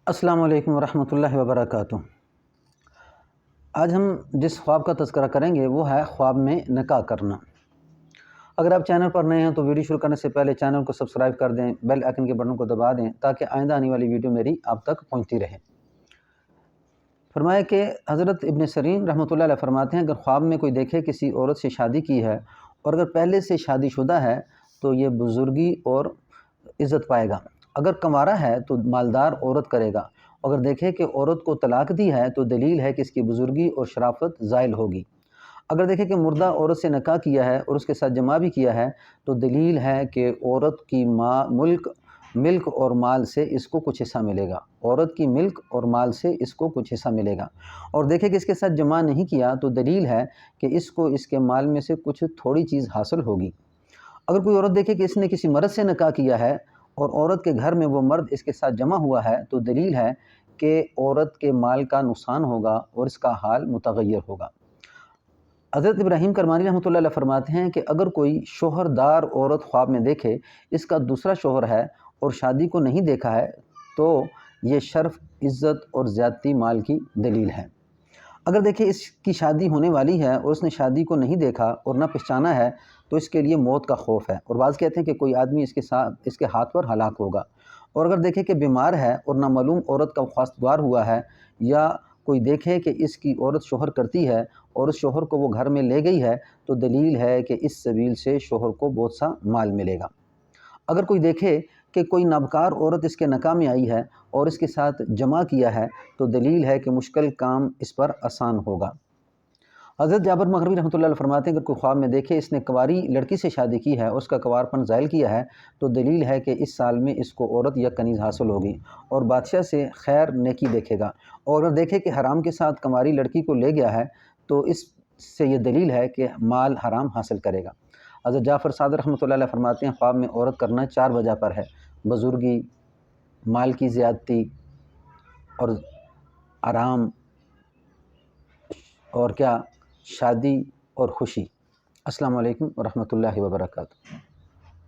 السلام علیکم ورحمۃ اللہ وبرکاتہ۔ آج ہم جس خواب کا تذکرہ کریں گے وہ ہے خواب میں نکاح کرنا۔ اگر آپ چینل پر نئے ہیں تو ویڈیو شروع کرنے سے پہلے چینل کو سبسکرائب کر دیں، بیل آئیکن کے بٹن کو دبا دیں تاکہ آئندہ آنے والی ویڈیو میری آپ تک پہنچتی رہے۔ فرمایا کہ حضرت ابن سیرین رحمۃ اللہ علیہ فرماتے ہیں، اگر خواب میں کوئی دیکھے کسی عورت سے شادی کی ہے اور اگر پہلے سے شادی شدہ ہے تو یہ بزرگی اور عزت پائے گا، اگر کنوارا ہے تو مالدار عورت کرے گا، اگر دیکھے کہ عورت کو طلاق دی ہے تو دلیل ہے کہ اس کی بزرگی اور شرافت زائل ہوگی، اگر دیکھے کہ مردہ عورت سے نکاح کیا ہے اور اس کے ساتھ جمع بھی کیا ہے تو دلیل ہے کہ عورت کی ملک اور مال سے اس کو کچھ حصہ ملے گا، عورت کی ملک اور مال سے اس کو کچھ حصہ ملے گا، اور دیکھے کہ اس کے ساتھ جمع نہیں کیا تو دلیل ہے کہ اس کو اس کے مال میں سے کچھ تھوڑی چیز حاصل ہوگی، اگر کوئی عورت دیکھے کہ اس نے کسی مرد سے نکاح کیا ہے اور عورت کے گھر میں وہ مرد اس کے ساتھ جمع ہوا ہے تو دلیل ہے کہ عورت کے مال کا نقصان ہوگا اور اس کا حال متغیر ہوگا۔ حضرت ابراہیم کرمانی رحمۃ اللہ علیہ فرماتے ہیں کہ اگر کوئی شوہردار عورت خواب میں دیکھے اس کا دوسرا شوہر ہے اور شادی کو نہیں دیکھا ہے تو یہ شرف، عزت اور زیادتی مال کی دلیل ہے، اگر دیکھیں اس کی شادی ہونے والی ہے اور اس نے شادی کو نہیں دیکھا اور نہ پہچانا ہے تو اس کے لیے موت کا خوف ہے، اور بعض کہتے ہیں کہ کوئی آدمی اس کے ہاتھ پر ہلاک ہوگا، اور اگر دیکھے کہ بیمار ہے اور نامعلوم عورت کا خواستگار ہوا ہے، یا کوئی دیکھے کہ اس کی عورت شوہر کرتی ہے اور اس شوہر کو وہ گھر میں لے گئی ہے تو دلیل ہے کہ اس سبیل سے شوہر کو بہت سا مال ملے گا، اگر کوئی دیکھے کہ کوئی نابکار عورت اس کے نکاح میں آئی ہے اور اس کے ساتھ جمع کیا ہے تو دلیل ہے کہ مشکل کام اس پر آسان ہوگا۔ حضرت جابر مغربی رحمۃ اللہ علیہ فرماتے ہیں، اگر کوئی خواب میں دیکھے اس نے کنواری لڑکی سے شادی کی ہے اور اس کا کنوارپن زائل کیا ہے تو دلیل ہے کہ اس سال میں اس کو عورت یا کنیز حاصل ہوگی اور بادشاہ سے خیر نیکی دیکھے گا، اور اگر دیکھے کہ حرام کے ساتھ کنواری لڑکی کو لے گیا ہے تو اس سے یہ دلیل ہے کہ مال حرام حاصل کرے گا۔ حضرت جعفر صادق رحمۃ اللہ علیہ فرماتے ہیں، خواب میں عورت کرنا 4 وجہ پر ہے: بزرگی، مال کی زیادتی اور آرام، اور کیا، شادی اور خوشی۔ السلام علیکم ورحمۃ اللہ وبرکاتہ۔